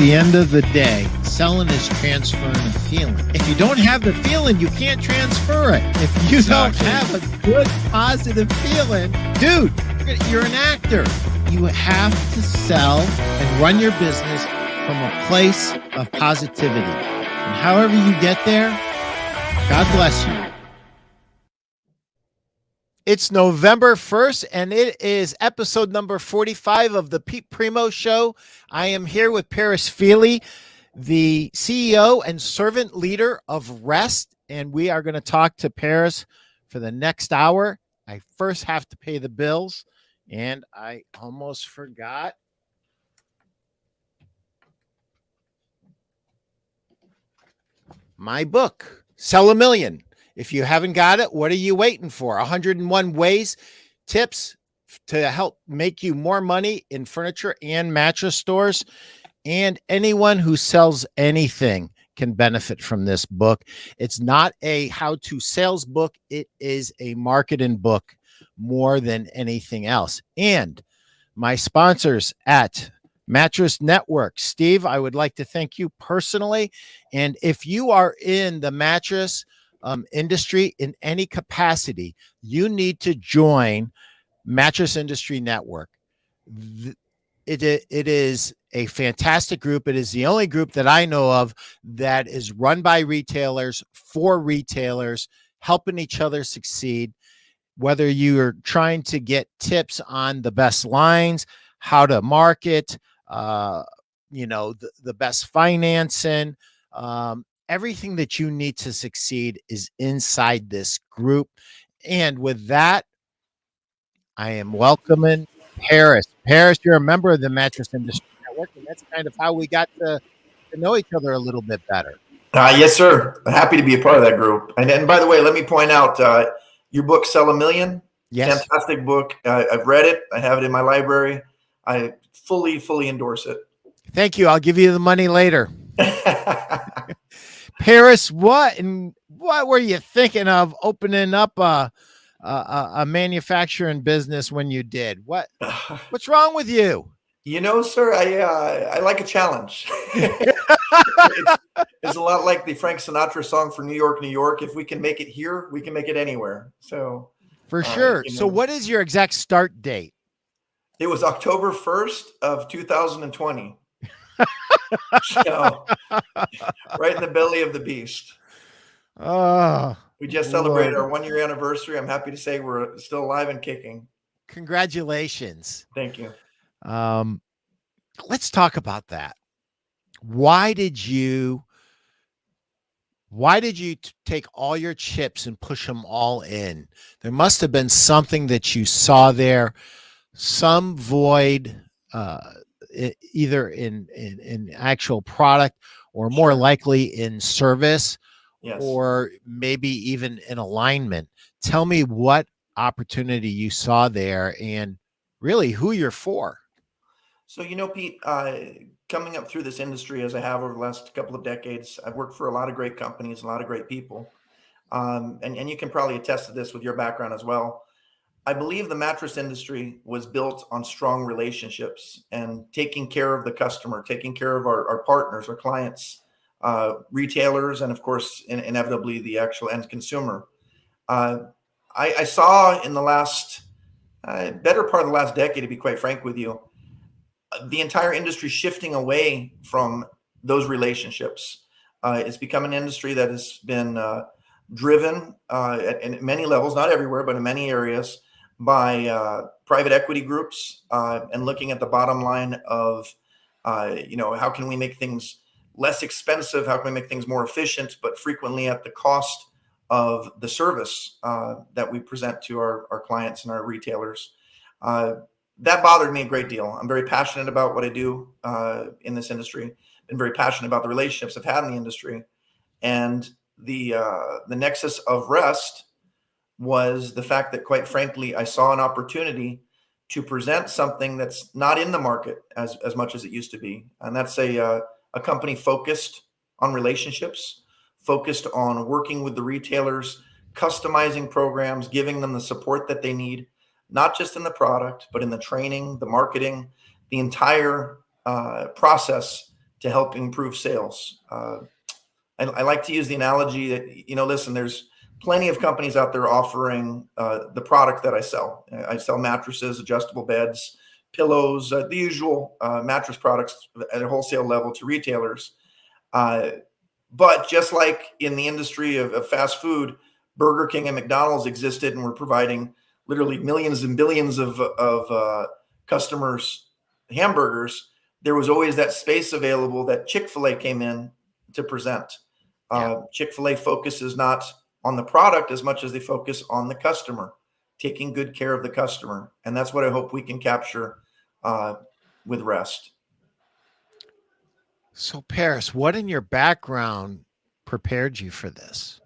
the end of the day, selling is transferring a feeling. If you don't have the feeling, you can't transfer it. If you don't have a good, positive feeling, dude, you're an actor. You have to sell and run your business from a place of positivity. And however you get there, God bless you. It's November 1st, and it is episode number 45 of the Pete Primeau Show. I am here with Fealy, the CEO and servant leader of R.E.S.T, and we are going to talk to Paris for the next hour. I first have to pay the bills, and I almost forgot. My book, Sell a Million. If you haven't got it, what are you waiting for? 101 ways, tips to help make you more money in furniture and mattress stores. And anyone who sells anything can benefit from this book. It's not a how-to sales book. It is a marketing book more than anything else. And my sponsors at Mattress Network. Steve, I would like to thank you personally. And if you are in the mattress industry in any capacity, you need to join Mattress Industry Network. It is a fantastic group. It is the only group that I know of that is run by retailers for retailers, helping each other succeed. Whether you're trying to get tips on the best lines, how to market, the best financing, everything that you need to succeed is inside this group. And with that, I am welcoming Paris. Paris, you're a member of the Mattress Industry Network, and that's kind of how we got to know each other a little bit better. Yes, sir. Happy to be a part of that group. And by the way, let me point out your book, Sell a Million. Yes. Fantastic book. I've read it. I have it in my library. I fully endorse it. Thank you. I'll give you the money later. Paris, what were you thinking of opening up a manufacturing business when you did? What's wrong with you? You know, sir, I like a challenge. It's a lot like the Frank Sinatra song for New York, New York. If we can make it here, we can make it anywhere. So for sure. So what is your exact start date? It was October 1st of 2020. So, right in the belly of the beast. Oh, we just celebrated our 1-year anniversary. I'm happy to say we're still alive and kicking. Congratulations. Thank you. Let's talk about that. Why did you take all your chips and push them all in? There must have been something that you saw there, some void, either in actual product or more likely in service. Yes. Or maybe even in alignment. Tell me what opportunity you saw there and really who you're for. So, Pete, coming up through this industry as I have over the last couple of decades, I've worked for a lot of great companies, a lot of great people. And you can probably attest to this with your background as well. I believe the mattress industry was built on strong relationships and taking care of the customer, taking care of our partners, our clients, retailers, and of course, inevitably the actual end consumer. I saw in the last, better part of the last decade, to be quite frank with you, the entire industry shifting away from those relationships. It's become an industry that has been driven at many levels, not everywhere, but in many areas, by private equity groups and looking at the bottom line of, how can we make things less expensive? How can we make things more efficient, but frequently at the cost of the service that we present to our clients and our retailers? That bothered me a great deal. I'm very passionate about what I do in this industry. Been very passionate about the relationships I've had in the industry, and the nexus of R.E.S.T was the fact that, quite frankly, I saw an opportunity to present something that's not in the market as much as it used to be, and that's a company focused on relationships, focused on working with the retailers, customizing programs, giving them the support that they need, not just in the product, but in the training, the marketing, the entire process to help improve sales. I like to use the analogy that, listen, there's plenty of companies out there offering the product that I sell. I sell mattresses, adjustable beds, pillows, the usual mattress products at a wholesale level to retailers. But just like in the industry of fast food, Burger King and McDonald's existed and were providing literally millions and billions of customers hamburgers. There was always that space available that Chick-fil-A came in to present. Chick-fil-A focuses not on the product as much as they focus on the customer, taking good care of the customer. And that's what I hope we can capture with R.E.S.T. So, Paris, what in your background prepared you for this?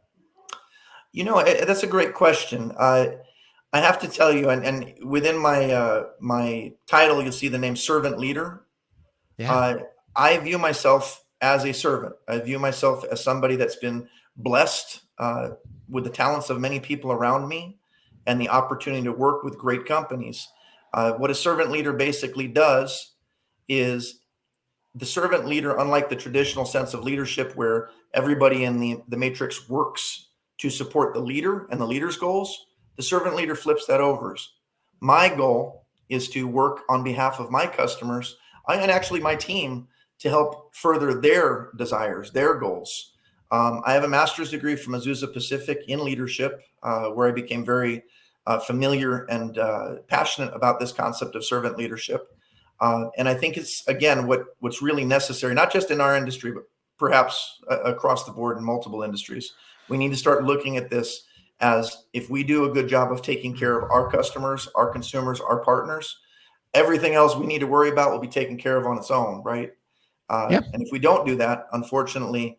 That's a great question. I have to tell you, and within my title, you'll see the name servant leader. Yeah. I view myself as a servant. I view myself as somebody that's been blessed with the talents of many people around me and the opportunity to work with great companies. What a servant leader basically does is the servant leader, unlike the traditional sense of leadership where everybody in the matrix works to support the leader and the leader's goals, the servant leader flips that over. My goal is to work on behalf of my customers and actually my team to help further their desires, their goals. I have a master's degree from Azusa Pacific in leadership, where I became very familiar and passionate about this concept of servant leadership. And I think it's, again, what's really necessary, not just in our industry, but perhaps across the board in multiple industries. We need to start looking at this as, if we do a good job of taking care of our customers, our consumers, our partners, everything else we need to worry about will be taken care of on its own, right? And if we don't do that, unfortunately,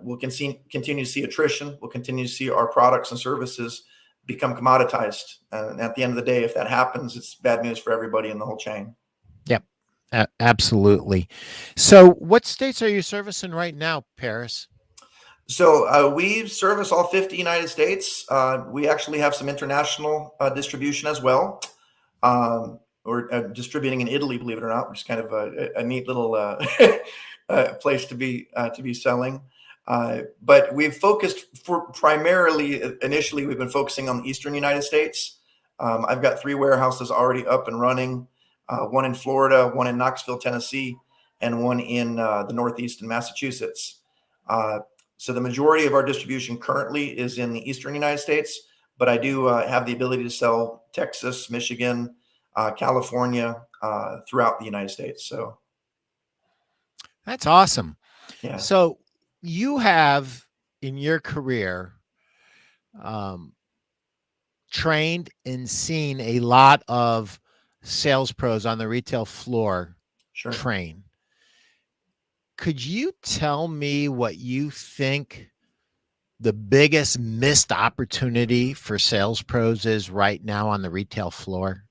we'll continue to see attrition. We'll continue to see our products and services become commoditized. And at the end of the day, if that happens, it's bad news for everybody in the whole chain. Yep. Absolutely. So, what states are you servicing right now, Paris? So we service all 50 United States. We actually have some international distribution as well. We're distributing in Italy, believe it or not, which is kind of a neat little place to be selling. But we've focused initially, we've been focusing on the Eastern United States. I've got 3 warehouses already up and running, one in Florida, one in Knoxville, Tennessee, and one in the Northeast in Massachusetts. So the majority of our distribution currently is in the Eastern United States, but I do have the ability to sell Texas, Michigan, California, throughout the United States. So That's awesome. yeah, So, you have in your career trained and seen a lot of sales pros on the retail floor sure. train. Could you tell me what you think the biggest missed opportunity for sales pros is right now on the retail floor?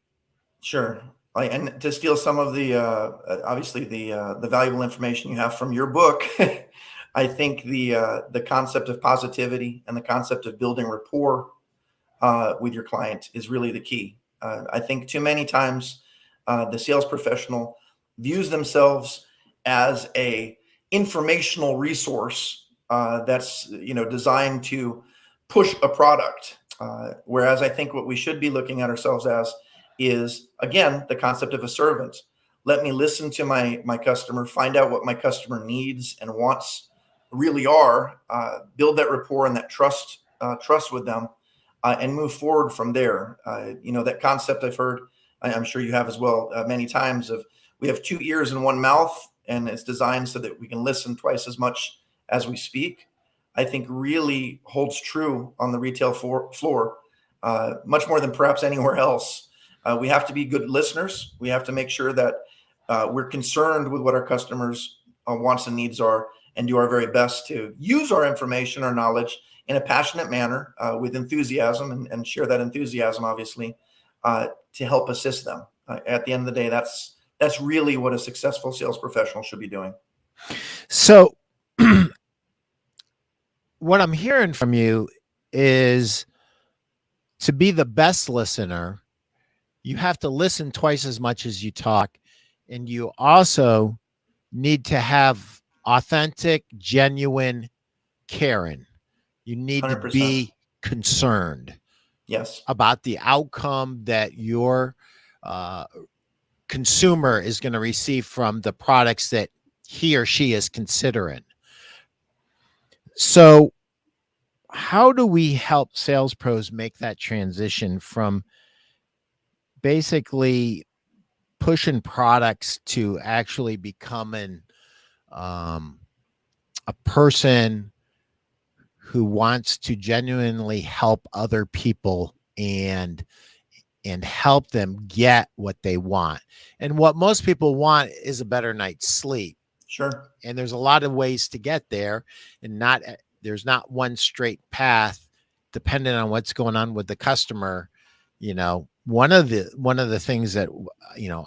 Sure. And to steal some of the obviously the valuable information you have from your book, I think the concept of positivity and the concept of building rapport with your client is really the key. I think too many times the sales professional views themselves as a informational resource that's designed to push a product, whereas I think what we should be looking at ourselves as is, again, the concept of a servant. Let me listen to my customer, find out what my customer needs and wants really are, build that rapport and that trust with them, and move forward from there. That concept I've heard, I'm sure you have as well, many times, of we have 2 ears and 1 mouth, and it's designed so that we can listen twice as much as we speak. I think really holds true on the retail floor, much more than perhaps anywhere else. We have to be good listeners. We have to make sure that we're concerned with what our customers' wants and needs are, and do our very best to use our information, our knowledge, in a passionate manner, with enthusiasm, and share that enthusiasm, obviously, to help assist them. At the end of the day, that's really what a successful sales professional should be doing. So, what I'm hearing from you is, to be the best listener, you have to listen twice as much as you talk, and you also need to have authentic, genuine caring. You need to 100%. be concerned Yes. about the outcome that your uh, consumer is going to receive from the products that he or she is considering. So, how do we help sales pros make that transition from basically pushing products to actually becoming um, a person who wants to genuinely help other people and help them get what they want? And what most people want is a better night's sleep. Sure. And there's a lot of ways to get there, and not there's not one straight path depending on what's going on with the customer. One of the things that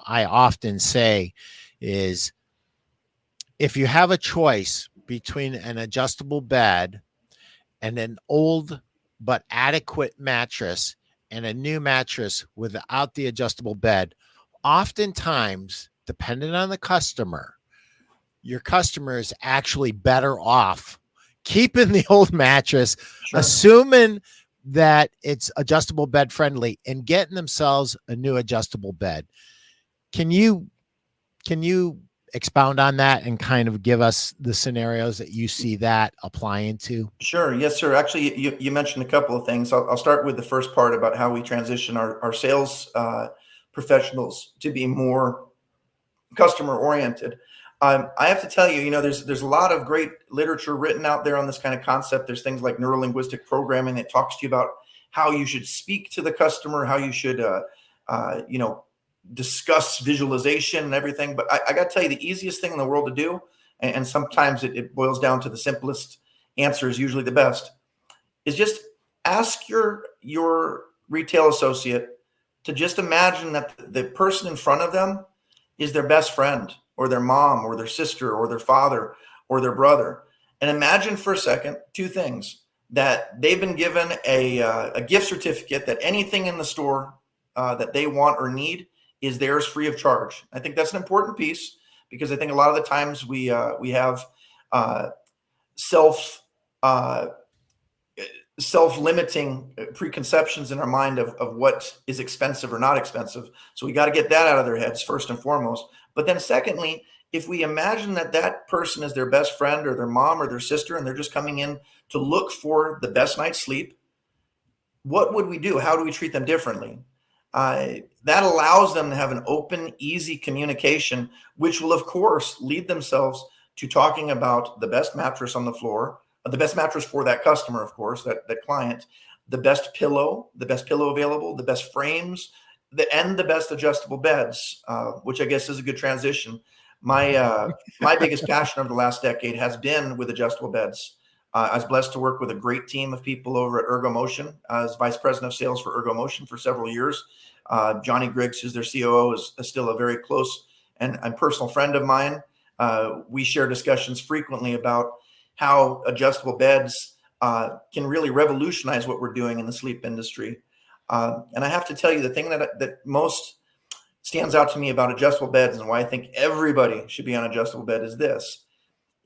I often say is, if you have a choice between an adjustable bed and an old but adequate mattress and a new mattress without the adjustable bed, oftentimes, depending on the customer, your customer is actually better off keeping the old mattress, Sure. assuming that it's adjustable bed friendly, and getting themselves a new adjustable bed. Can you expound on that and kind of give us the scenarios that you see that applying to? Sure. Yes, sir. Actually, you mentioned a couple of things. I'll start with the first part about how we transition our sales professionals to be more customer oriented. I have to tell you, there's a lot of great literature written out there on this kind of concept. There's things like neurolinguistic programming that talks to you about how you should speak to the customer, how you should, discuss visualization and everything. But I got to tell you, the easiest thing in the world to do, and sometimes it boils down to the simplest answer is usually the best, is just ask your retail associate to just imagine that the person in front of them is their best friend or their mom or their sister or their father or their brother. And imagine for a second two things: that they've been given a gift certificate that anything in the store that they want or need is theirs free of charge. I think that's an important piece, because I think a lot of the times we have uh, self uh, self-limiting preconceptions in our mind of what is expensive or not expensive. So we got to get that out of their heads first and foremost. But then secondly, if we imagine that that person is their best friend or their mom or their sister, and they're just coming in to look for the best night's sleep, what would we do? How do we treat them differently? That allows them to have an open, easy communication, which will, of course, lead themselves to talking about the best mattress on the floor, the best mattress for that customer, of course, that client, the best pillow available, the best frames, and the best adjustable beds, which I guess is a good transition. My biggest passion over the last decade has been with adjustable beds. I was blessed to work with a great team of people over at ErgoMotion as vice president of sales for ErgoMotion for several years. Johnny Griggs, who's their COO, is still a very close and personal friend of mine. We share discussions frequently about how adjustable beds can really revolutionize what we're doing in the sleep industry. And I have to tell you, the thing that most stands out to me about adjustable beds and why I think everybody should be on adjustable bed is this.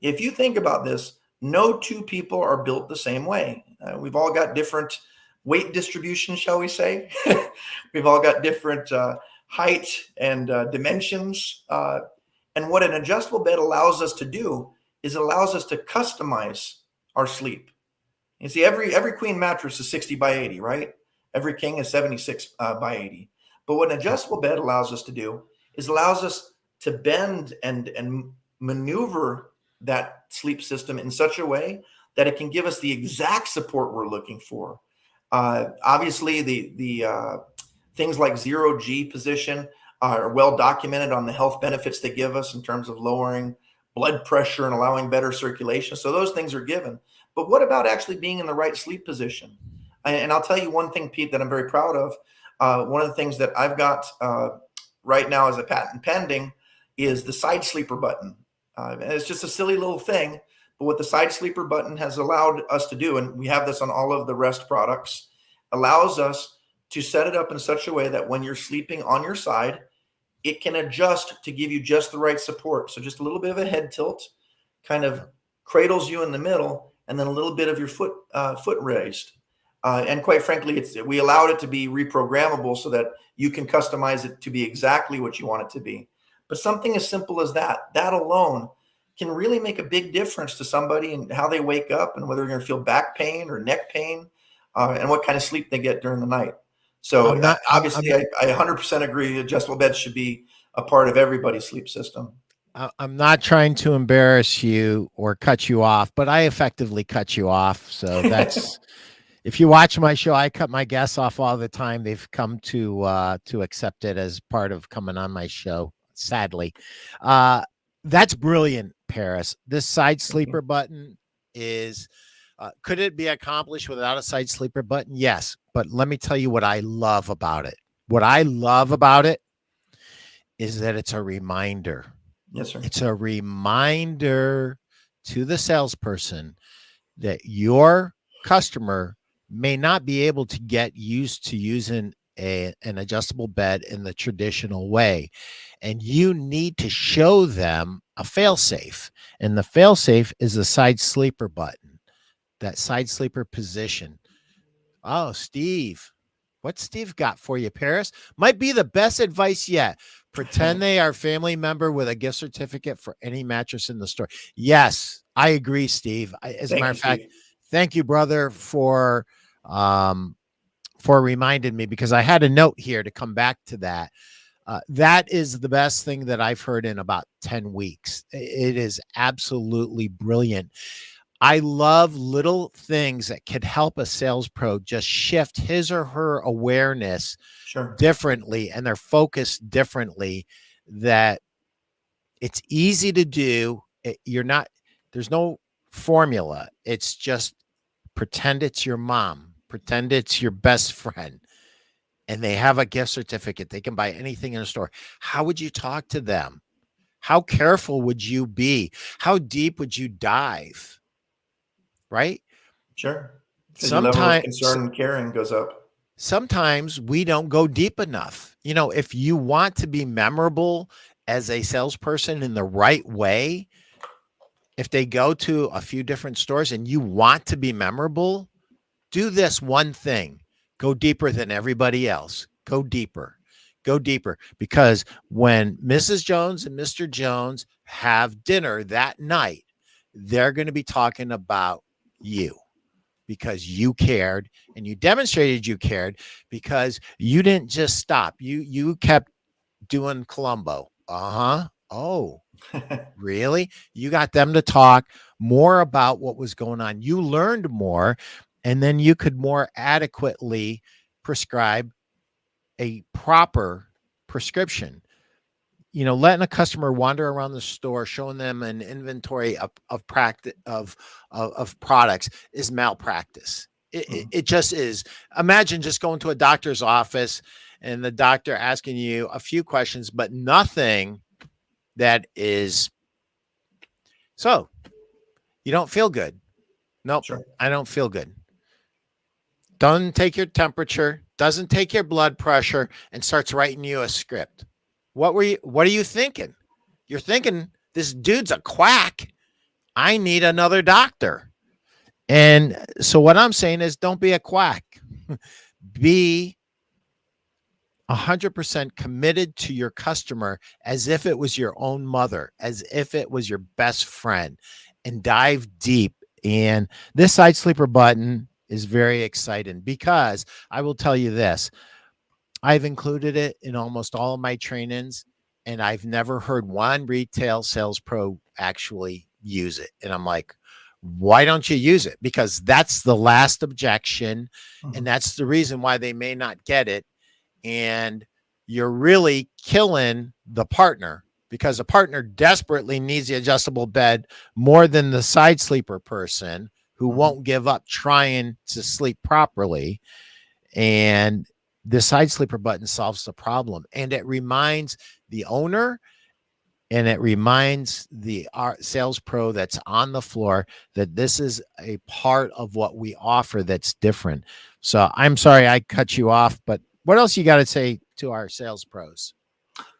If you think about this, no two people are built the same way. We've all got different weight distribution, shall we say? We've all got different height and dimensions. And what an adjustable bed allows us to do is it allows us to customize our sleep. You see, every queen mattress is 60 by 80, right? Every king is 76 by 80. But what an adjustable bed allows us to do is allows us to bend and maneuver that sleep system in such a way that it can give us the exact support we're looking for. Obviously, the things like zero G position are well documented on the health benefits they give us in terms of lowering blood pressure and allowing better circulation. So those things are given. But what about actually being in the right sleep position? And I'll tell you one thing, Pete, that I'm very proud of. One of the things that I've got right now as a patent pending is the side sleeper button. And it's just a silly little thing, but what the side sleeper button has allowed us to do, and we have this on all of the R.E.S.T products, allows us to set it up in such a way that when you're sleeping on your side, it can adjust to give you just the right support. So just a little bit of a head tilt, kind of cradles you in the middle, and then a little bit of your foot raised. And quite frankly, we allowed it to be reprogrammable so that you can customize it to be exactly what you want it to be. But something as simple as that alone can really make a big difference to somebody and how they wake up and whether they're going to feel back pain or neck pain, and what kind of sleep they get during the night. So I'm not. obviously, I 100% agree adjustable beds should be a part of everybody's sleep system. I'm not trying to embarrass you or cut you off, but I effectively cut you off. So that's if you watch my show, I cut my guests off all the time. They've come to accept it as part of coming on my show. Sadly, that's brilliant, Paris. This side sleeper button is. Could it be accomplished without a side sleeper button? Yes, but let me tell you what I love about it. What I love about it is that it's a reminder. Yes, sir. It's a reminder to the salesperson that your customer may not be able to get used to using an adjustable bed in the traditional way. And you need to show them a fail-safe. And the fail-safe is the side sleeper button, that side sleeper position. Oh, Steve. What's Steve got for you, Paris? Might be the best advice yet. Pretend they are a family member with a gift certificate for any mattress in the store. Yes, I agree, Steve. As a matter of fact, thank you, brother, for reminding me, because I had a note here to come back to that. That is the best thing that I've heard in about 10 weeks. It is absolutely brilliant. I love little things that could help a sales pro just shift his or her awareness differently and their focus differently, that it's easy to do. There's no formula. It's just pretend it's your mom, pretend it's your best friend, and they have a gift certificate. They can buy anything in a store. How would you talk to them? How careful would you be? How deep would you dive? Right? Sure. Because your level of concern and caring goes up. Sometimes we don't go deep enough. If you want to be memorable as a salesperson in the right way, if they go to a few different stores and you want to be memorable, do this one thing. Go deeper than everybody else. Go deeper. Go deeper. Because when Mrs. Jones and Mr. Jones have dinner that night, they're going to be talking about you, because you cared, and you demonstrated you cared, because you didn't just stop. You kept doing Columbo. Oh, really? You got them to talk more about what was going on. You learned more, and then you could more adequately prescribe a proper prescription. Letting a customer wander around the store, showing them an inventory of products is malpractice. It just is. Imagine just going to a doctor's office and the doctor asking you a few questions, but nothing that is. So you don't feel good. Nope. Sure. I don't feel good. Doesn't take your temperature, doesn't take your blood pressure, and starts writing you a script. What are you thinking? You're thinking, this dude's a quack. I need another doctor. And so what I'm saying is, don't be a quack. Be 100% committed to your customer as if it was your own mother, as if it was your best friend, and dive deep. And this side sleeper button is very exciting, because I will tell you this. I've included it in almost all of my trainings, and I've never heard one retail sales pro actually use it. And I'm like, why don't you use it? Because that's the last objection. And that's the reason why they may not get it. And you're really killing the partner, because the partner desperately needs the adjustable bed more than the side sleeper person who won't give up trying to sleep properly. And the side sleeper button solves the problem, and it reminds the owner, and it reminds the sales pro that's on the floor that this is a part of what we offer that's different. So I'm sorry I cut you off, but what else you got to say to our sales pros?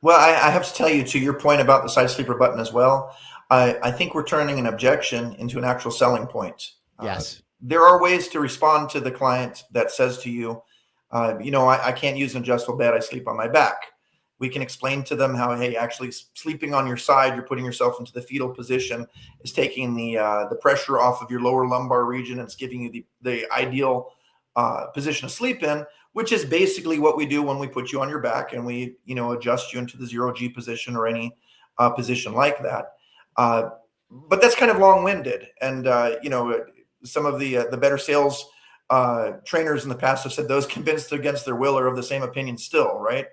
Well, I have to tell you, to your point about the side sleeper button as well, I think we're turning an objection into an actual selling point. Yes. There are ways to respond to the client that says to you, I can't use an adjustable bed. I sleep on my back. We can explain to them how, hey, actually sleeping on your side, you're putting yourself into the fetal position, is taking the pressure off of your lower lumbar region. And it's giving you the ideal position to sleep in, which is basically what we do when we put you on your back and we, adjust you into the 0G position or any position like that. But that's kind of long-winded, and some of the better sales trainers in the past have said those convinced against their will are of the same opinion still, right?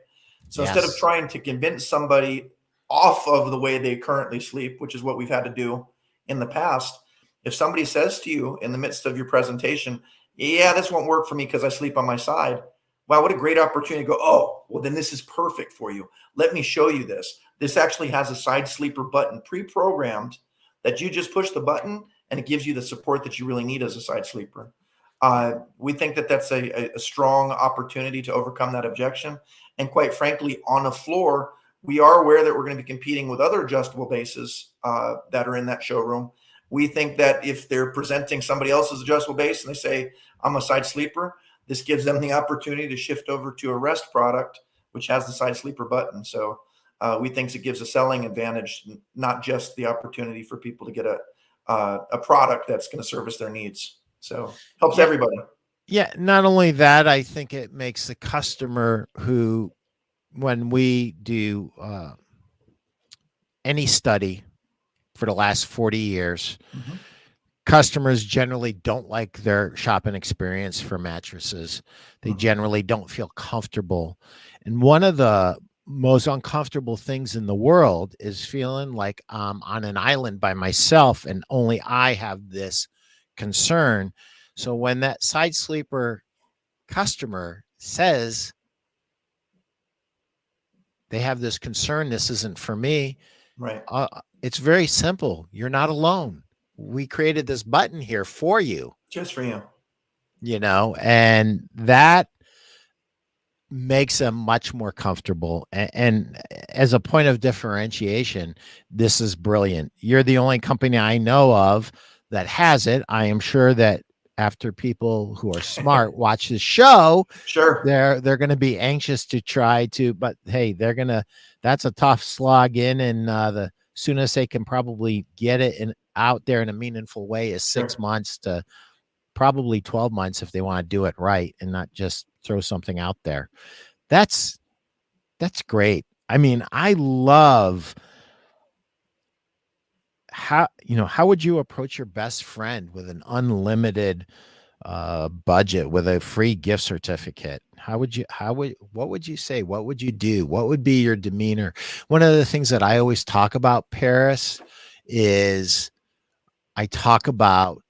So instead of Yes. trying to convince somebody off of the way they currently sleep, which is what we've had to do in the past, if somebody says to you in the midst of your presentation, yeah, this won't work for me because I sleep on my side. Wow, what a great opportunity to go, oh, well, then this is perfect for you. Let me show you this. This actually has a side sleeper button pre-programmed that you just push the button and it gives you the support that you really need as a side sleeper. We think that that's a strong opportunity to overcome that objection. And quite frankly, on the floor, we are aware that we're going to be competing with other adjustable bases that are in that showroom. We think that if they're presenting somebody else's adjustable base and they say, I'm a side sleeper, this gives them the opportunity to shift over to a R.E.S.T product, which has the side sleeper button. So we think it gives a selling advantage, not just the opportunity for people to get a product that's going to service their needs. So helps Yeah. everybody. Yeah. Not only that, I think it makes the customer who, when we do any study for the last 40 years, Mm-hmm. customers generally don't like their shopping experience for mattresses. They Mm-hmm. generally don't feel comfortable. And one of the most uncomfortable things in the world is feeling like I'm on an island by myself and only I have this concern. So when that side sleeper customer says they have this concern, this isn't for me, Right. it's very simple. You're not alone. We created this button here for you, Just for you. and that makes them much more comfortable. And as a point of differentiation, this is brilliant. You're the only company I know of that has it. I am sure that after people who are smart watch the show, Sure. they're going to be anxious to try to, but hey, that's a tough slog in, and the soonest they can probably get it out there in a meaningful way is 6 Sure. months to probably 12 months if they want to do it right and not just throw something out there. That's that's great. I mean, I love how would you approach your best friend with an unlimited budget with a free gift certificate? What would you say? What would you do? What would be your demeanor? One of the things that I always talk about, Paris, is I talk about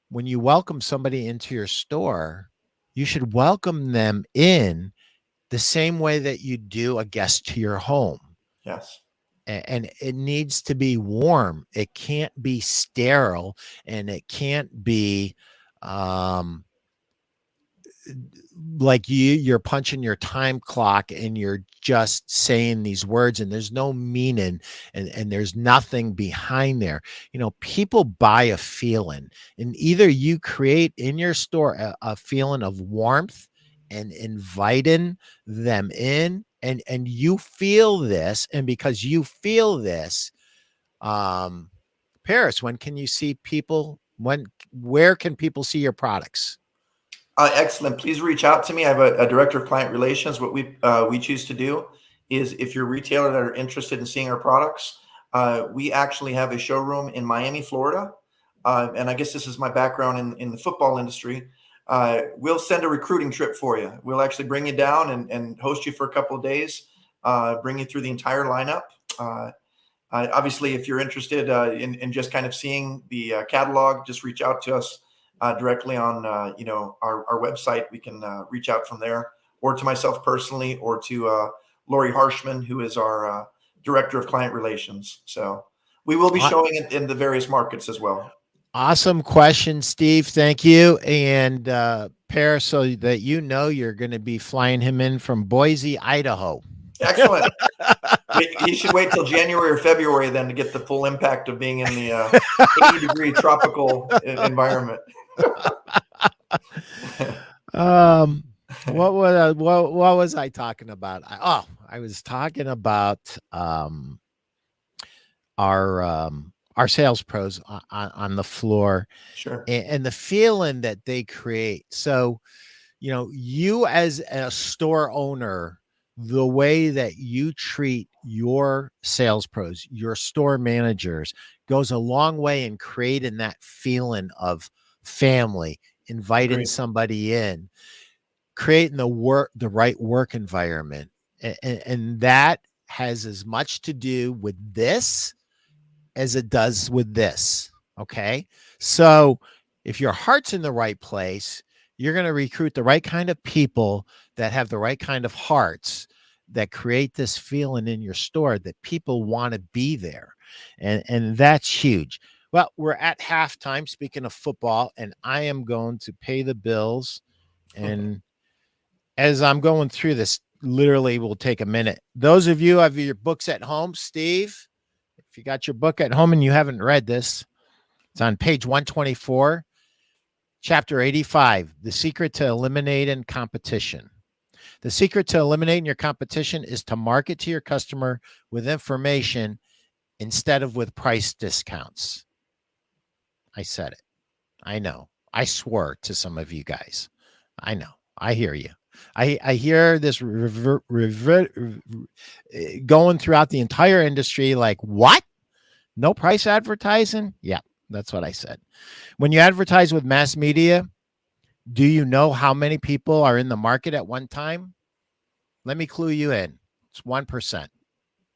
when you welcome somebody into your store, you should welcome them in the same way that you do a guest to your home. Yes. And it needs to be warm. It can't be sterile, and it can't be um, like you're punching your time clock and you're just saying these words and there's no meaning, and there's nothing behind there. People buy a feeling, and either you create in your store a feeling of warmth and inviting them in, and you feel this, and because you feel this, um Paris, when can you see people, where can people see your products? Excellent. Please reach out to me. I have a director of client relations. What we choose to do is, if you're a retailer that are interested in seeing our products, we actually have a showroom in Miami, Florida. And I guess this is my background in the football industry. We'll send a recruiting trip for you. We'll actually bring you down and host you for a couple of days, bring you through the entire lineup. Obviously, if you're interested in just kind of seeing the catalog, just reach out to us directly on our website. We can reach out from there, or to myself personally, or to Lori Harshman, who is our director of client relations. So we will be showing it in the various markets as well. Awesome question, Steve. Thank you. And Paris, so that you're going to be flying him in from Boise, Idaho. Excellent. You should wait till January or February then to get the full impact of being in the 80-degree tropical environment. What was I talking about? I was talking about our sales pros on the floor, Sure. and the feeling that they create. So, you as a store owner, the way that you treat your sales pros, your store managers, goes a long way in creating that feeling of family, inviting Agreed. somebody in, creating the right work environment. And that has as much to do with this as it does with this. Okay. So if your heart's in the right place, you're going to recruit the right kind of people that have the right kind of hearts that create this feeling in your store that people want to be there. And that's huge. Well, we're at halftime, speaking of football, and I am going to pay the bills. And as I'm going through this, literally will take a minute. Those of you who have your books at home, Steve, if you got your book at home and you haven't read this, it's on page 124, chapter 85, The Secret to Eliminating Competition. The secret to eliminating your competition is to market to your customer with information instead of with price discounts. I said it. I know. I swore to some of you guys. I know. I hear you. I hear this going throughout the entire industry like, what? No price advertising? Yeah, that's what I said. When you advertise with mass media, do you know how many people are in the market at one time? Let me clue you in. It's 1%.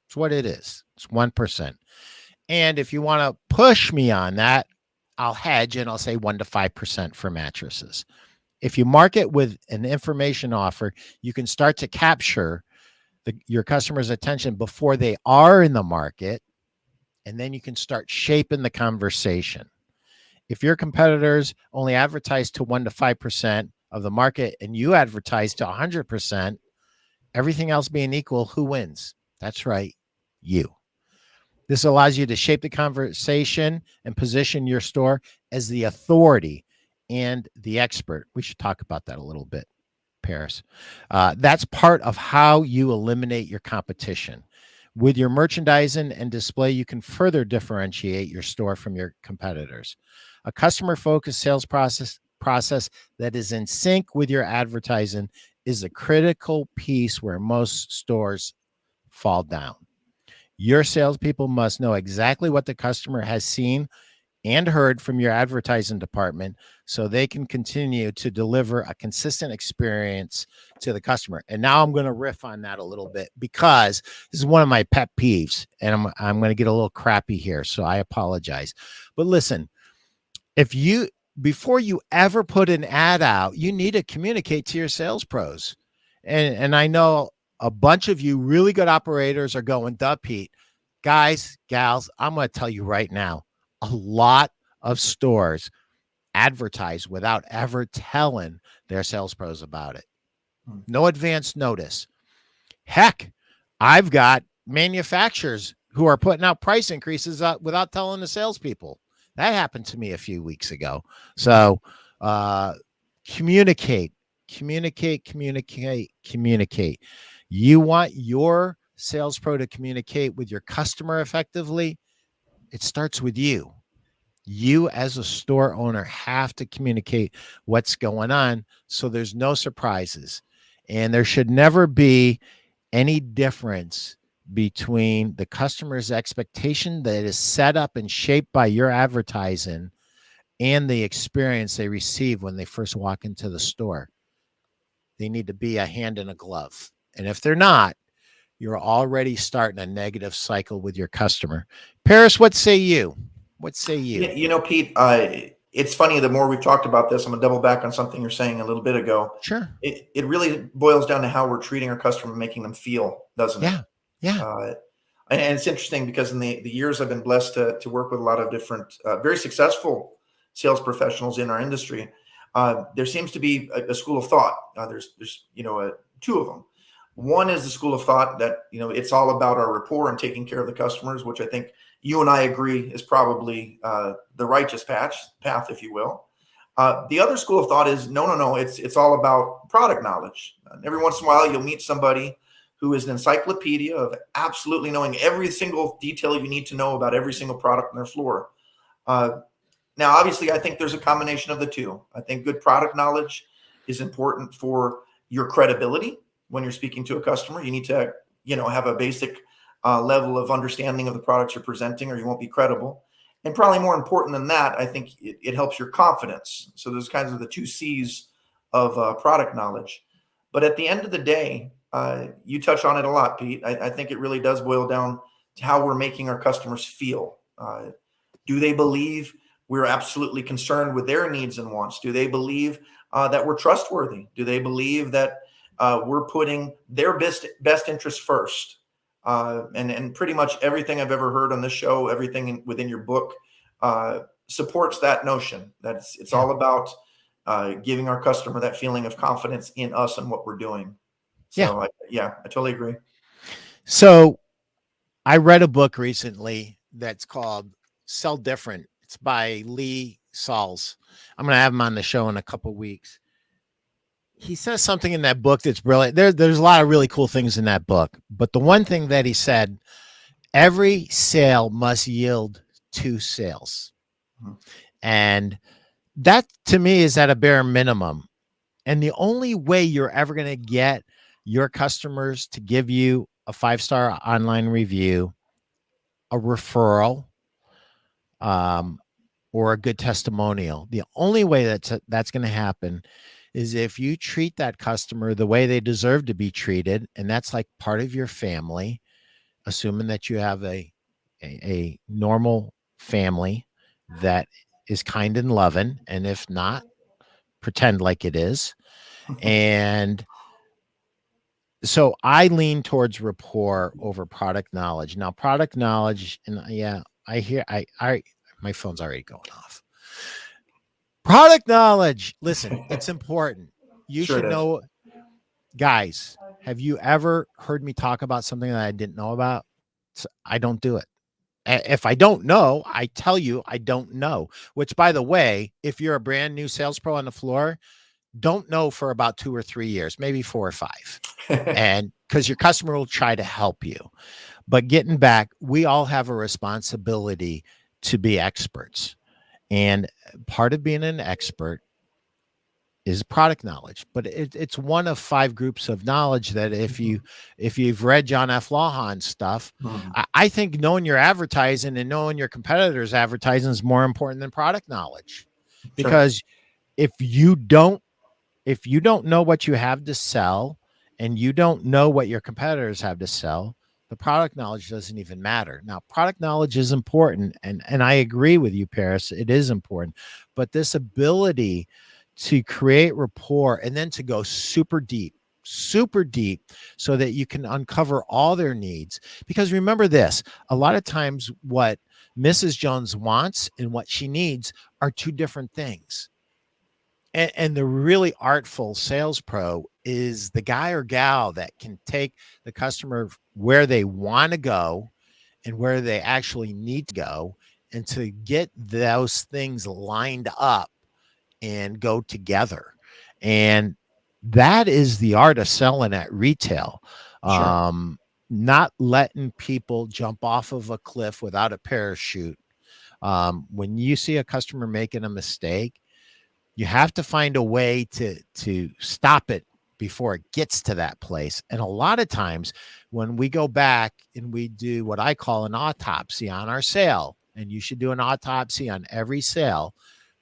It's what it is. It's 1%. And if you want to push me on that, I'll hedge and I'll say 1 to 5% for mattresses. If you market with an information offer, you can start to capture your customer's attention before they are in the market, and then you can start shaping the conversation. If your competitors only advertise to 1 to 5% of the market and you advertise to 100%, everything else being equal, who wins? That's right, you. This allows you to shape the conversation and position your store as the authority and the expert. We should talk about that a little bit, Paris. That's part of how you eliminate your competition. With your merchandising and display, you can further differentiate your store from your competitors. A customer-focused sales process that is in sync with your advertising is a critical piece where most stores fall down. Your salespeople must know exactly what the customer has seen and heard from your advertising department so they can continue to deliver a consistent experience to the customer. And now I'm going to riff on that a little bit because this is one of my pet peeves, and I'm going to get a little crappy here, so I apologize. But listen, before you ever put an ad out, you need to communicate to your sales pros. And I know a bunch of you really good operators are going, duh, Pete. Guys, gals, I'm going to tell you right now, a lot of stores advertise without ever telling their sales pros about it. No advance notice. Heck, I've got manufacturers who are putting out price increases without telling the salespeople. That happened to me a few weeks ago. So communicate. You want your sales pro to communicate with your customer effectively. It starts with you. You as a store owner have to communicate what's going on so there's no surprises. And there should never be any difference between the customer's expectation that is set up and shaped by your advertising and the experience they receive when they first walk into the store. They need to be a hand in a glove. And if they're not, you're already starting a negative cycle with your customer. Paris, what say you? What say you? Pete, it's funny. The more we've talked about this, I'm going to double back on something you're saying a little bit ago. Sure. It really boils down to how we're treating our customer, making them feel, doesn't it? Yeah. And it's interesting because in the years I've been blessed to work with a lot of different, very successful sales professionals in our industry. There seems to be a school of thought. There's two of them. One is the school of thought that, it's all about our rapport and taking care of the customers, which I think you and I agree is probably the righteous path, if you will. The other school of thought is no. It's all about product knowledge. And every once in a while, you'll meet somebody who is an encyclopedia of absolutely knowing every single detail you need to know about every single product on their floor. Now, obviously, I think there's a combination of the two. I think good product knowledge is important for your credibility when you're speaking to a customer. You need to, have a basic level of understanding of the products you're presenting, or you won't be credible. And probably more important than that, I think it helps your confidence. So there's kinds of the two C's of product knowledge. But at the end of the day, you touch on it a lot, Pete. I think it really does boil down to how we're making our customers feel. Do they believe we're absolutely concerned with their needs and wants? Do they believe that we're trustworthy? Do they believe that we're putting their best interest first? And pretty much everything I've ever heard on this show, everything within your book, supports that notion that it's all about giving our customer that feeling of confidence in us and what we're doing. So I totally agree. So I read a book recently that's called Sell Different. It's by Lee Salz. I'm going to have him on the show in a couple of weeks. He says something in that book that's brilliant. There's a lot of really cool things in that book. But the one thing that he said, every sale must yield 2 sales. Mm-hmm. And that to me is at a bare minimum. And the only way you're ever going to get your customers to give you a 5-star online review, a referral, or a good testimonial, the only way that's going to happen is if you treat that customer the way they deserve to be treated. And that's like part of your family, assuming that you have a normal family that is kind and loving. And if not, pretend like it is. And so I lean towards rapport over product knowledge. Now, product knowledge, and I hear my phone's already going off. Product knowledge. Listen, it's important. You should know. Guys, have you ever heard me talk about something that I didn't know about? I don't do it. If I don't know, I tell you I don't know, which, by the way, if you're a brand new sales pro on the floor, don't know for about 2 or 3 years, maybe 4 or 5. And because your customer will try to help you. But getting back, we all have a responsibility to be experts. And part of being an expert is product knowledge, but it's one of 5 groups of knowledge that if you've read John F. Lawhon's stuff, I think knowing your advertising and knowing your competitors' advertising is more important than product knowledge, because if you don't know what you have to sell and you don't know what your competitors have to sell, the product knowledge doesn't even matter. Now, product knowledge is important, and I agree with you, Paris. It is important, but this ability to create rapport and then to go super deep, so that you can uncover all their needs. Because remember this, a lot of times what Mrs. Jones wants and what she needs are 2 different things. And the really artful sales pro is the guy or gal that can take the customer where they want to go and where they actually need to go, and to get those things lined up and go together. And that is the art of selling at retail. Not letting people jump off of a cliff without a parachute. When you see a customer making a mistake, you have to find a way to stop it before it gets to that place. And a lot of times when we go back and we do what I call an autopsy on our sale, and you should do an autopsy on every sale.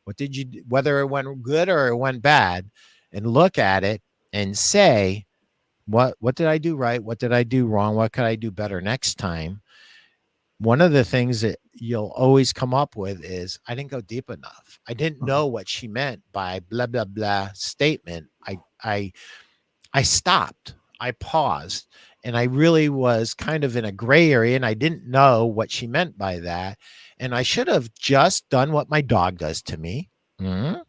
What did you do, whether it went good or it went bad, and look at it and say, what did I do right? What did I do wrong? What could I do better next time? One of the things that you'll always come up with is, I didn't go deep enough. I didn't know what she meant by blah, blah, blah statement. I stopped, I paused, and I really was kind of in a gray area, and I didn't know what she meant by that. And I should have just done what my dog does to me. And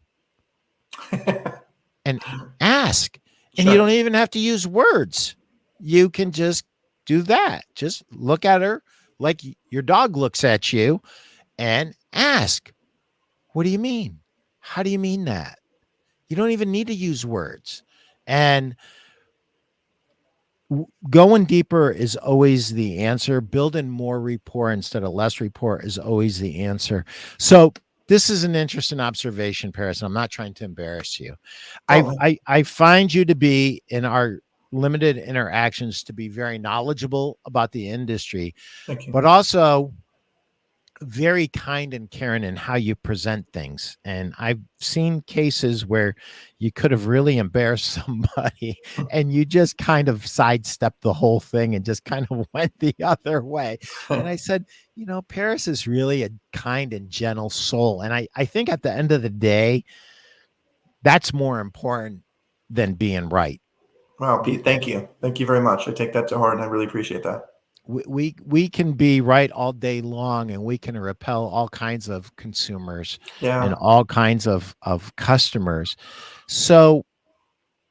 ask. And you don't even have to use words. you can just do that. Just look at her like your dog looks at you and ask, what do you mean? How do you mean that? You don't even need to use words. And going deeper is always the answer. Building more rapport instead of less rapport is always the answer. So this is an interesting observation, Paris. And I'm not trying to embarrass you. Oh, man, I find you to be, in our limited interactions, to be very knowledgeable about the industry, thank you. but also very kind and caring in how you present things. And I've seen cases where you could have really embarrassed somebody and you just kind of sidestepped the whole thing and just kind of went the other way. And I said, Paris is really a kind and gentle soul. And I think at the end of the day, that's more important than being right. Wow, Pete, thank you. Thank you very much. I take that to heart and I really appreciate that. We can be right all day long, and we can repel all kinds of consumers and Yeah. all kinds of customers. So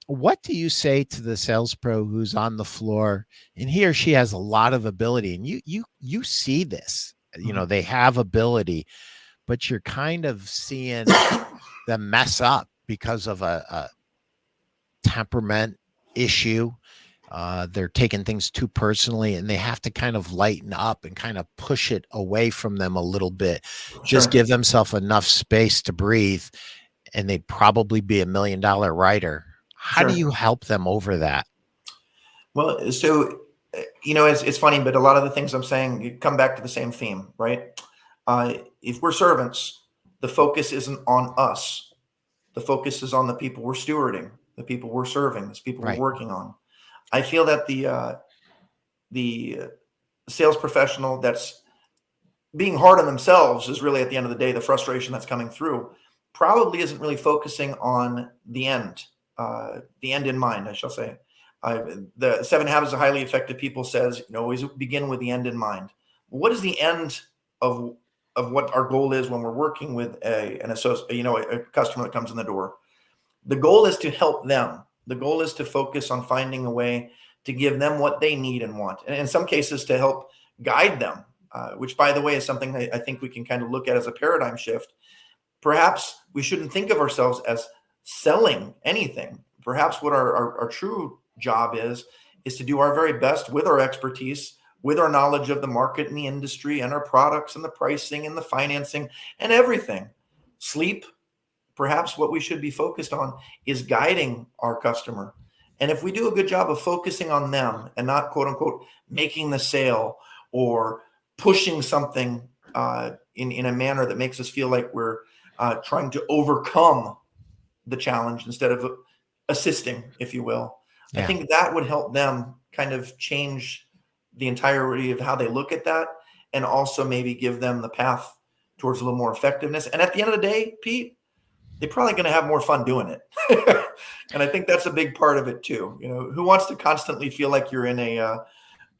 what do you say to the sales pro who's on the floor and he or she has a lot of ability, and you see this, Mhm. they have ability, but you're kind of seeing them mess up because of a temperament issue. They're taking things too personally, and they have to kind of lighten up and kind of push it away from them a little bit. Just Sure. give themselves enough space to breathe, and they'd probably be $1 million writer. How do Sure. you help them over that? Well, so it's funny, but a lot of the things I'm saying you come back to the same theme, right? If we're servants, the focus isn't on us. The focus is on the people we're stewarding, the people we're serving, the people we're Right. working on. I feel that the sales professional that's being hard on themselves is really, at the end of the day, the frustration that's coming through probably isn't really focusing on the end in mind, I shall say. The 7 Habits of Highly Effective People says, always begin with the end in mind. What is the end of what our goal is when we're working with an associate, a customer that comes in the door? The goal is to help them. The goal is to focus on finding a way to give them what they need and want, and in some cases to help guide them, which, by the way, is something I think we can kind of look at as a paradigm shift. Perhaps we shouldn't think of ourselves as selling anything. Perhaps what our true job is to do our very best with our expertise, with our knowledge of the market and the industry and our products and the pricing and the financing and everything. Sleep, perhaps what we should be focused on is guiding our customer. And if we do a good job of focusing on them and not, quote unquote, making the sale or pushing something in a manner that makes us feel like we're trying to overcome the challenge instead of assisting, if you will, I Yeah. think that would help them kind of change the entirety of how they look at that, and also maybe give them the path towards a little more effectiveness. And at the end of the day, Pete, they're probably going to have more fun doing it. And I think that's a big part of it too. Who wants to constantly feel like you're in a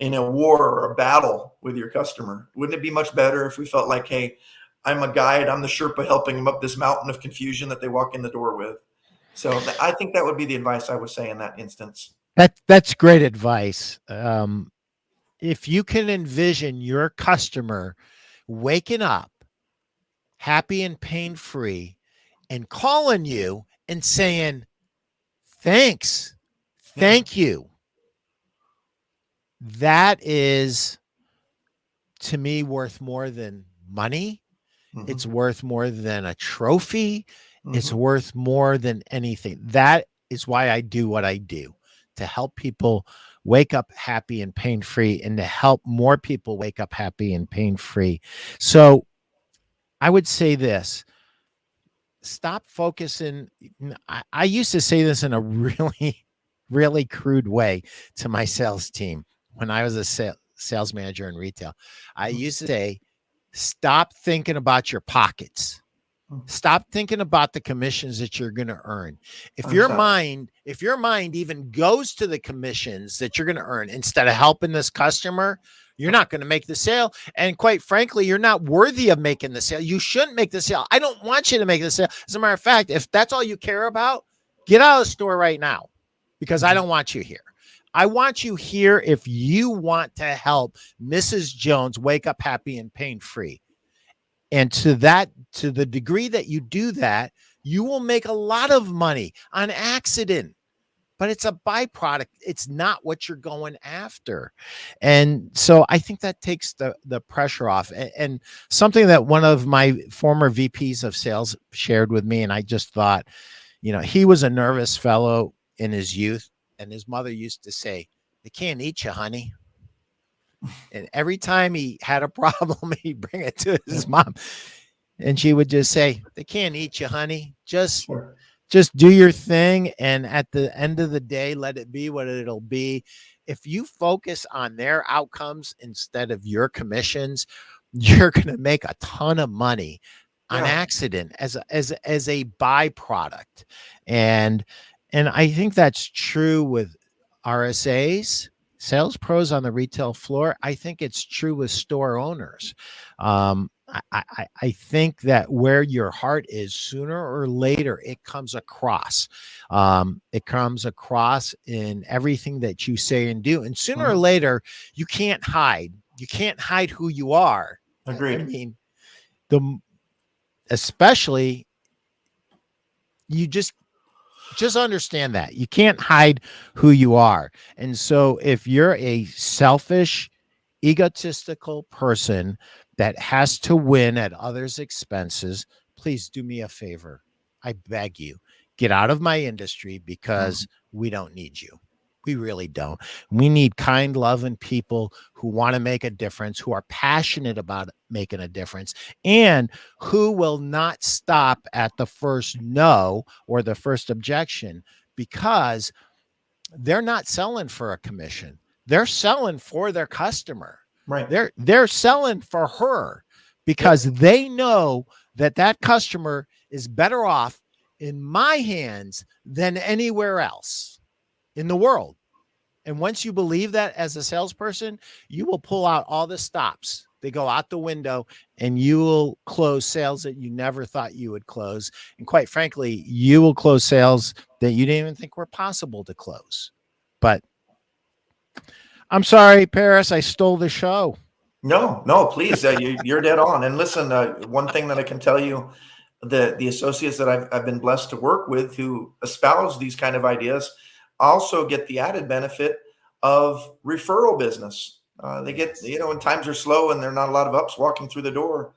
war or a battle with your customer? Wouldn't it be much better if we felt like, hey, I'm a guide, I'm the Sherpa helping them up this mountain of confusion that they walk in the door with? So I think that would be the advice I would say in that instance. That's great advice. If you can envision your customer waking up happy and pain free and calling you and saying, thanks, Yeah. thank you, that is, to me, worth more than money. Hmm. It's worth more than a trophy. It's Hmm. worth more than anything. That is why I do what I do, to help people wake up happy and pain free, and to help more people wake up happy and pain free. So I would say this: stop focusing. I used to say this in a really, really crude way to my sales team when I was a sales manager in retail. I used to say, stop thinking about your pockets. Stop thinking about the commissions that you're going to earn. If your 100%. mind even goes to the commissions that you're going to earn instead of helping this customer, you're not going to make the sale. And quite frankly, you're not worthy of making the sale. You shouldn't make the sale. I don't want you to make the sale. As a matter of fact, if that's all you care about, get out of the store right now, because I don't want you here. I want you here if you want to help Mrs. Jones wake up happy and pain free. And to the degree that you do that, you will make a lot of money on accident, but it's a byproduct. It's not what you're going after. And so I think that takes the pressure off. And something that one of my former VPs of sales shared with me, and I just thought, he was a nervous fellow in his youth, and his mother used to say, "They can't eat you, honey." And every time he had a problem, he'd bring it to his mom, and she would just say, "They can't eat you, honey. Sure. Just do your thing, and at the end of the day, let it be what it'll be." If you focus on their outcomes instead of your commissions, you're going to make a ton of money on Yeah. accident as a byproduct. And I think that's true with RSAs, sales pros on the retail floor. I think it's true with store owners. I think that where your heart is, sooner or later, it comes across. It comes across in everything that you say and do. And sooner or later, you can't hide. You can't hide who you are. I Agreed. mean, especially you just understand that you can't hide who you are. And so if you're a selfish, egotistical person that has to win at others' expenses, please do me a favor. I beg you, get out of my industry, because we don't need you. We really don't. We need kind, loving people who want to make a difference, who are passionate about making a difference, and who will not stop at the first no or the first objection, because they're not selling for a commission. They're selling for their customer. Right. They're selling for her, because they know that customer is better off in my hands than anywhere else in the world. And once you believe that as a salesperson, you will pull out all the stops. They go out the window, and you will close sales that you never thought you would close. And quite frankly, you will close sales that you didn't even think were possible to close. But I'm sorry, Paris, I stole the show. No, please. You're dead on. And listen, one thing that I can tell you, the associates that I've been blessed to work with who espouse these kind of ideas also get the added benefit of referral business. They get, when times are slow and there are not a lot of ups walking through the door,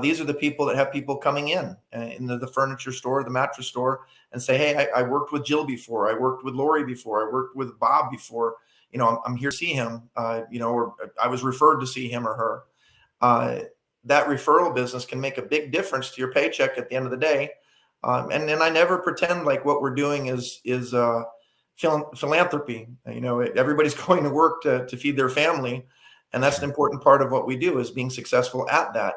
these are the people that have people coming in the furniture store, the mattress store, and say, "Hey, I worked with Jill before. I worked with Lori before. I worked with Bob before. I'm here to see him, or I was referred to see him or her." That referral business can make a big difference to your paycheck at the end of the day. And then I never pretend like what we're doing is philanthropy. Everybody's going to work to feed their family. And that's an important part of what we do, is being successful at that.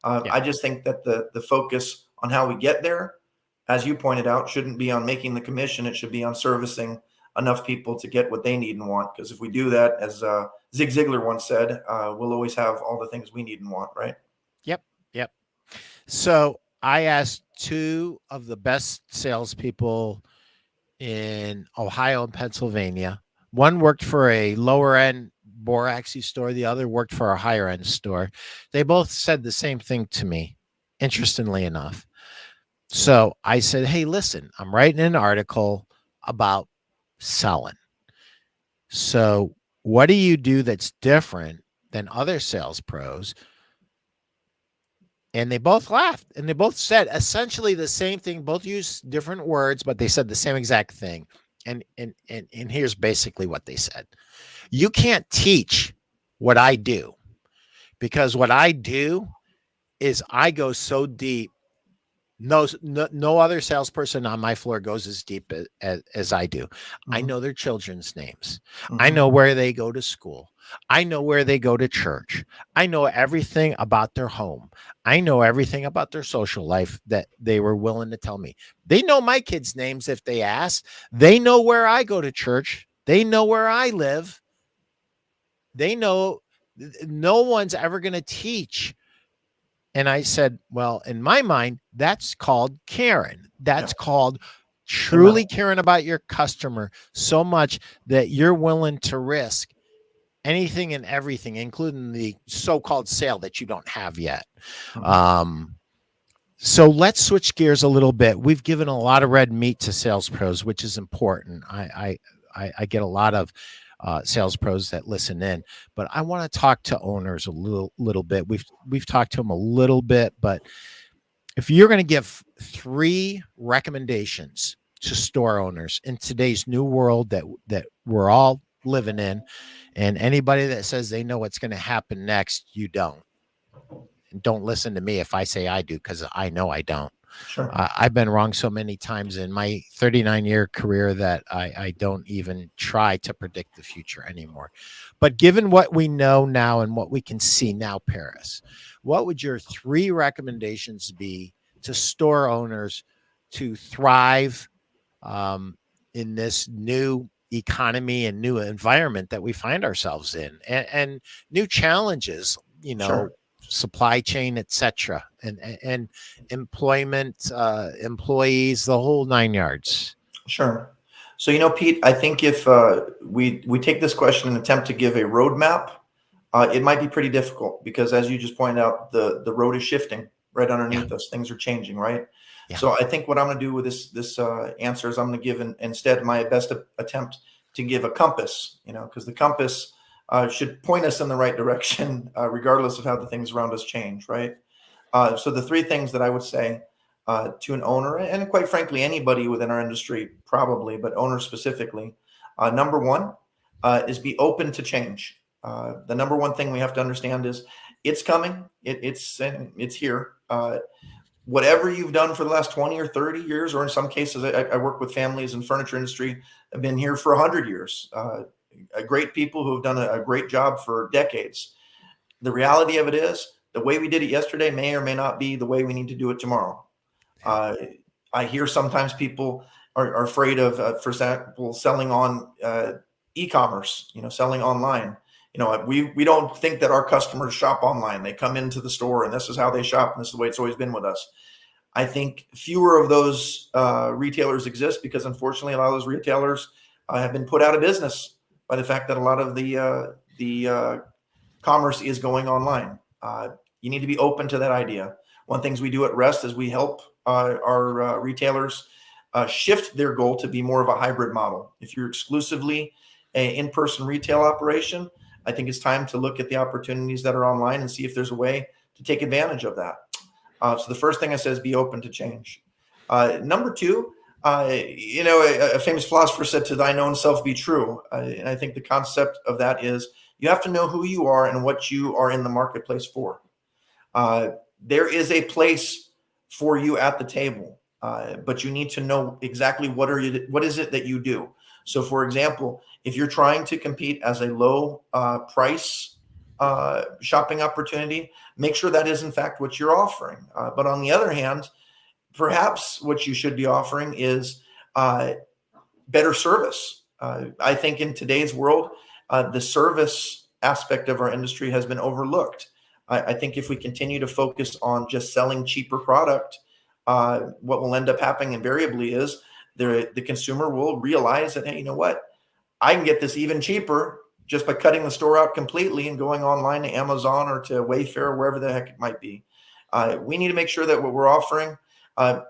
I just think that the focus on how we get there, as you pointed out, shouldn't be on making the commission. It should be on servicing enough people to get what they need and want. Because if we do that, as Zig Ziglar once said, we'll always have all the things we need and want, right? Yep. So I asked two of the best salespeople in Ohio and Pennsylvania. One worked for a lower end boraxy store. The other worked for a higher end store. They both said the same thing to me, interestingly enough. So I said, "Hey, listen, I'm writing an article about selling. So what do you do that's different than other sales pros?" And they both laughed, and they both said essentially the same thing. Both used different words, but they said the same exact thing. And here's basically what they said: "You can't teach what I do, because what I do is I go so deep. No other salesperson on my floor goes as deep as I do. I know their children's names. I know where they go to school. I know where they go to church. I know everything about their home. I know everything about their social life that they were willing to tell me. They know my kids' names if they ask. They know where I go to church. They know where I live. They know no one's ever going to teach." And I said, "Well, in my mind, that's called Karen. That's called Amen. truly caring about your customer so much that you're willing to risk anything and everything, including the so-called sale that you don't have yet. Mhm. So let's switch gears a little bit. We've given a lot of red meat to sales pros, which is important. I get a lot of sales pros that listen in, but I want to talk to owners a little bit. We've talked to them a little bit, but if you're going to give 3 recommendations to store owners in today's new world that we're all living in, and anybody that says they know what's going to happen next, you don't. And don't listen to me if I say I do, because I know I don't. Sure. I've been wrong so many times in my 39-year career that I don't even try to predict the future anymore. But given what we know now and what we can see now, Paris, what would your 3 recommendations be to store owners to thrive um, in this new economy and new environment that we find ourselves in, and new challenges, Sure. supply chain, etc., and employment, employees, the whole 9 yards. Sure. So, Pete, I think if we take this question and attempt to give a roadmap, it might be pretty difficult because, as you just pointed out, the road is shifting right Yeah, underneath us. Things are changing, right? yeah, So, I think what I'm going to do with this answer is I'm going to give instead my best attempt to give a compass. Because the compass should point us in the right direction, regardless of how the things around us change, right? So the 3 things that I would say to an owner, and quite frankly, anybody within our industry, probably, but owners specifically, number one is be open to change. The number one thing we have to understand is it's coming. It's here. Whatever you've done for the last 20 or 30 years, or in some cases, I work with families in furniture industry have been here for 100 years. Great people who have done a great job for decades. The reality of it is the way we did it yesterday may or may not be the way we need to do it tomorrow. Uh, I hear sometimes people are afraid of, for example, selling on e-commerce, selling online. We don't think that our customers shop online. They come into the store and this is how they shop. And this is the way it's always been with us. I think fewer of those retailers exist because unfortunately, a lot of those retailers have been put out of business by the fact that a lot of the commerce is going online. You need to be open to that idea. One of the things we do at R.E.S.T is we help our retailers shift their goal to be more of a hybrid model. If you're exclusively an in-person retail operation, I think it's time to look at the opportunities that are online and see if there's a way to take advantage of that. So the first thing I say is be open to change. Number 2, a famous philosopher said, "To thine own self be true." And I think the concept of that is you have to know who you are and what you are in the marketplace for. There is a place for you at the table, but you need to know exactly what is it that you do. So, for example, if you're trying to compete as a low price shopping opportunity, make sure that is in fact what you're offering. But on the other hand, perhaps what you should be offering is better service. I think in today's world, the service aspect of our industry has been overlooked. I think if we continue to focus on just selling cheaper product, what will end up happening invariably is the consumer will realize that, hey, you know what? I can get this even cheaper just by cutting the store out completely and going online to Amazon or to Wayfair, wherever the heck it might be. We need to make sure that what we're offering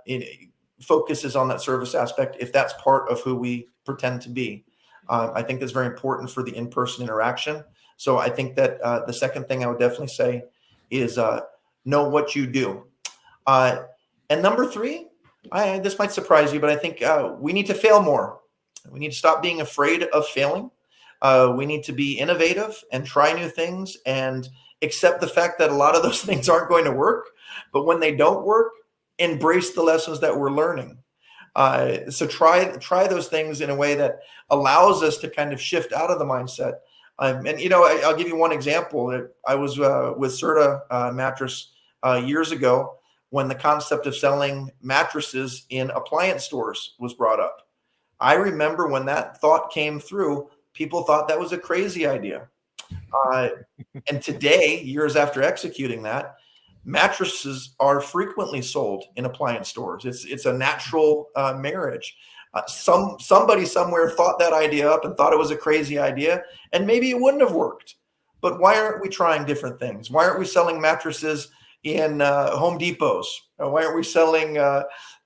it focuses on that service aspect if that's part of who we pretend to be. I think that's very important for the in-person interaction. So I think that the second thing I would definitely say is know what you do. And number 3, this might surprise you, but I think we need to fail more. We need to stop being afraid of failing. We need to be innovative and try new things and accept the fact that a lot of those things aren't going to work. But when they don't work, embrace the lessons that we're learning. So try those things in a way that allows us to kind of shift out of the mindset. I'll give you one example. I was with Serta Mattress years ago when the concept of selling mattresses in appliance stores was brought up. I remember when that thought came through, people thought that was a crazy idea. And today, years after executing that, mattresses are frequently sold in appliance stores. It's a natural marriage. Somebody somewhere thought that idea up and thought it was a crazy idea, and maybe it wouldn't have worked. But why aren't we trying different things? Why aren't we selling mattresses in Home Depots? Why aren't we selling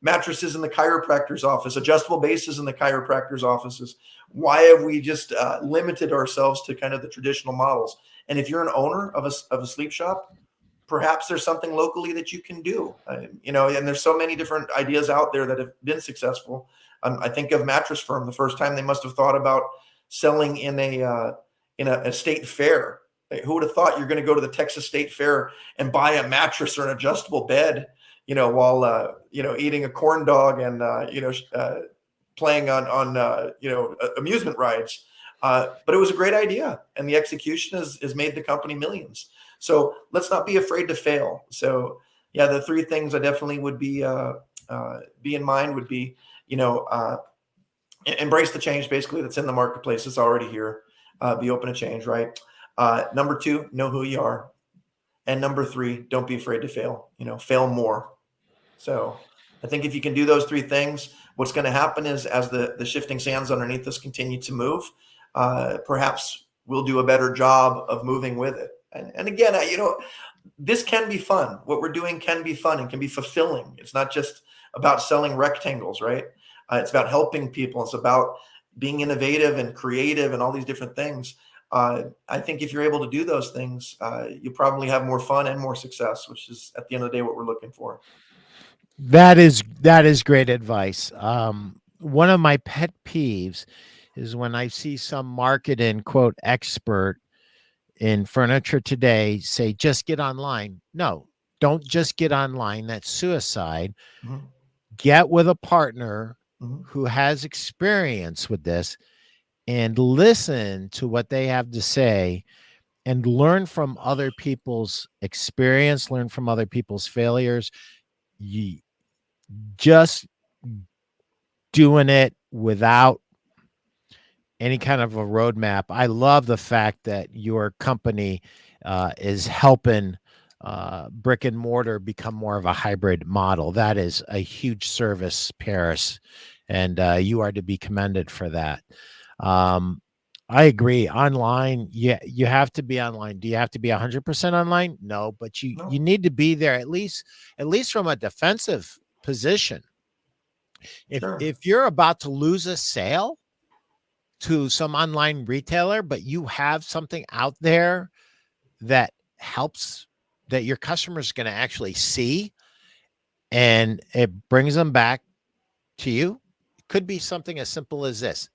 mattresses in the chiropractor's office, adjustable bases in the chiropractor's offices? Why have we just limited ourselves to kind of the traditional models? And if you're an owner of a sleep shop, perhaps there's something locally that you can do. And there's so many different ideas out there that have been successful. I think of Mattress Firm. The first time they must have thought about selling in a state fair. Who would have thought you're going to go to the Texas State Fair and buy a mattress or an adjustable bed, while eating a corn dog and playing on amusement rides. But it was a great idea, and the execution has made the company millions. So let's not be afraid to fail. So yeah, the three things I definitely would be in mind would be, embrace the change basically that's in the marketplace. It's already here. Be open to change, right? Number two, know who you are. And number three, don't be afraid to fail, fail more. So I think if you can do those three things, what's going to happen is as the shifting sands underneath us continue to move, perhaps we'll do a better job of moving with it. And again, this can be fun. What we're doing can be fun and can be fulfilling. It's not just about selling rectangles, right? It's about helping people. It's about being innovative and creative and all these different things. I think if you're able to do those things, you probably have more fun and more success, which is at the end of the day what we're looking for. That is great advice. One of my pet peeves is when I see some marketing quote expert in furniture today say, just get online. No, don't just get online. That's suicide. Mm-hmm. Get with a partner Mm-hmm. who has experience with this and listen to what they have to say and learn from other people's experience, learn from other people's failures. You just doing it without any kind of a roadmap. I love the fact that your company is helping brick and mortar become more of a hybrid model. That is a huge service, Paris, and you are to be commended for that. I agree. Online, you have to be online. Do you have to be 100% online? No, but you need to be there at least from a defensive position. If you're about to lose a sale to some online retailer, but you have something out there that helps, that your customer's going to actually see, and it brings them back to you. It could be something as simple as this.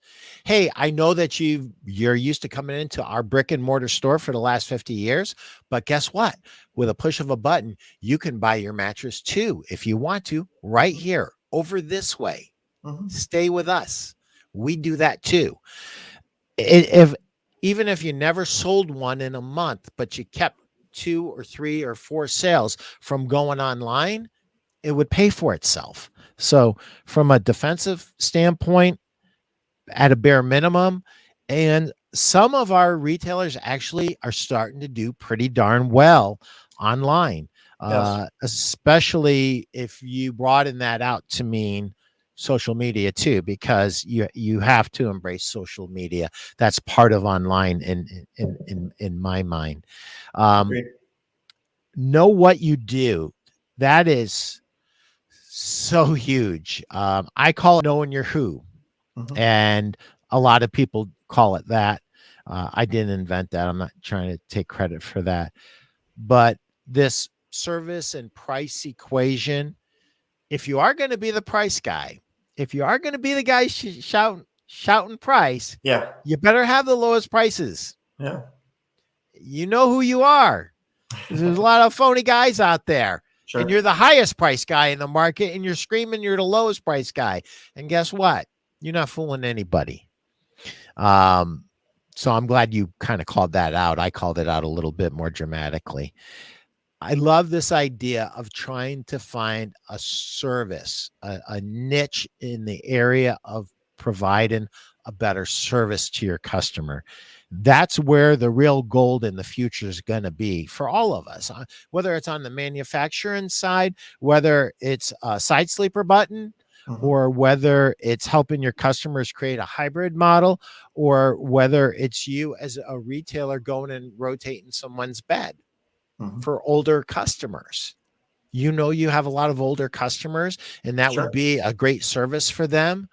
Hey, I know that you're used to coming into our brick and mortar store for the last 50 years, but guess what? With a push of a button, you can buy your mattress too, if you want to, right here, over this way. Mm-hmm. Stay with us. We do that too. Even if you never sold one in a month, but you kept 2 or 3 or 4 sales from going online, it would pay for itself. So from a defensive standpoint, at a bare minimum, and some of our retailers actually are starting to do pretty darn well online, Yes. especially if you broaden that out to mean social media too, because you have to embrace social media. That's part of online in my mind. Know what you do. That is so huge. I call it knowing your who. Mm-hmm. And a lot of people call it that. I didn't invent that. I'm not trying to take credit for that. But this service and price equation, if you are going to be the price guy, if you are going to be the guy shouting price, you better have the lowest prices. Yeah. You know who you are. There's a lot of phony guys out there. Sure. And you're the highest price guy in the market, and you're screaming you're the lowest price guy. And guess what? You're not fooling anybody. So I'm glad you kind of called that out. I called it out a little bit more dramatically. I love this idea of trying to find a service, a niche in the area of providing a better service to your customer. That's where the real gold in the future is going to be for all of us, whether it's on the manufacturing side, whether it's a side sleeper button, Mhm. or whether it's helping your customers create a hybrid model, or whether it's you as a retailer going and rotating someone's bed Mhm. for older customers. You have a lot of older customers, and that would Sure. be a great service for them.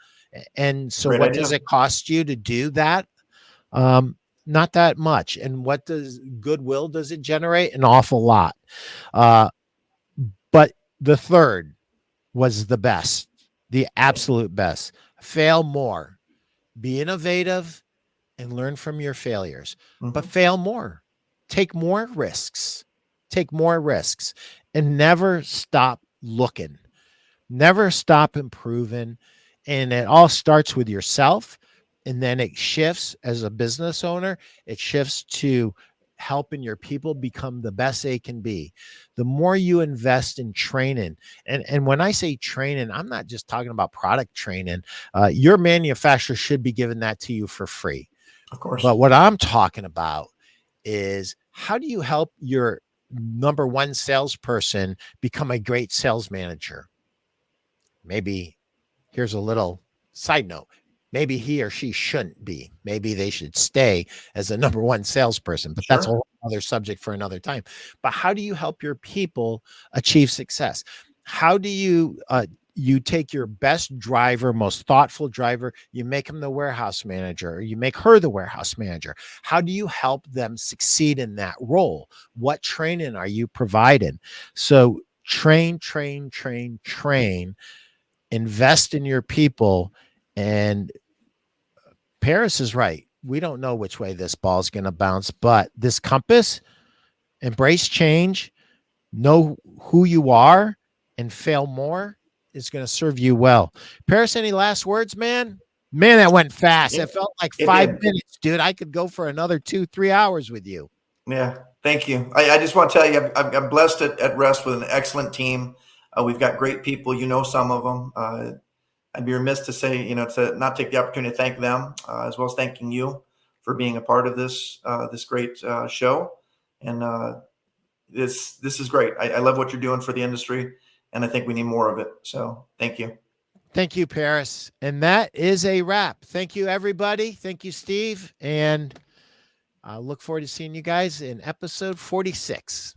And so Great what idea. does it cost you to do that? Um, Not that much. And what does goodwill does it generate? An awful lot. Uh, but the third was the best, the absolute best. Fail more, be innovative, and learn from your failures, but Mhm. fail more, take more risks, take more risks, and never stop looking. Never stop improving. And it all starts with yourself. And then it shifts as a business owner, it shifts to helping your people become the best they can be. The more you invest in training, and when I say training, I'm not just talking about product training. Your manufacturer should be giving that to you for free. Of course. But what I'm talking about is how do you help your number one salesperson become a great sales manager? Maybe here's a little side note. Maybe he or she shouldn't be. Maybe they should stay as a number one salesperson, but that's a Sure. whole other subject for another time. But how do you help your people achieve success? How do you take your best driver, most thoughtful driver, you make him the warehouse manager, or you make her the warehouse manager? How do you help them succeed in that role? What training are you providing? So train, train, train, train, invest in your people. And Paris is right. We don't know which way this ball is going to bounce, but this compass, embrace change, know who you are, and fail more is going to serve you well. Paris, any last words, man? Man, that went fast. Yeah, It felt like it 5 minutes, dude. I could go for another 2-3 hours with you. Yeah, thank you. I just want to tell you, I'm blessed at Rest with an excellent team. We've got great people. You know some of them. I'd be remiss to say, to not take the opportunity to thank them, as well as thanking you for being a part of this great show. And this is great. I love what you're doing for the industry, and I think we need more of it. So thank you. Thank you, Paris. And that is a wrap. Thank you, everybody. Thank you, Steve. And I look forward to seeing you guys in episode 46.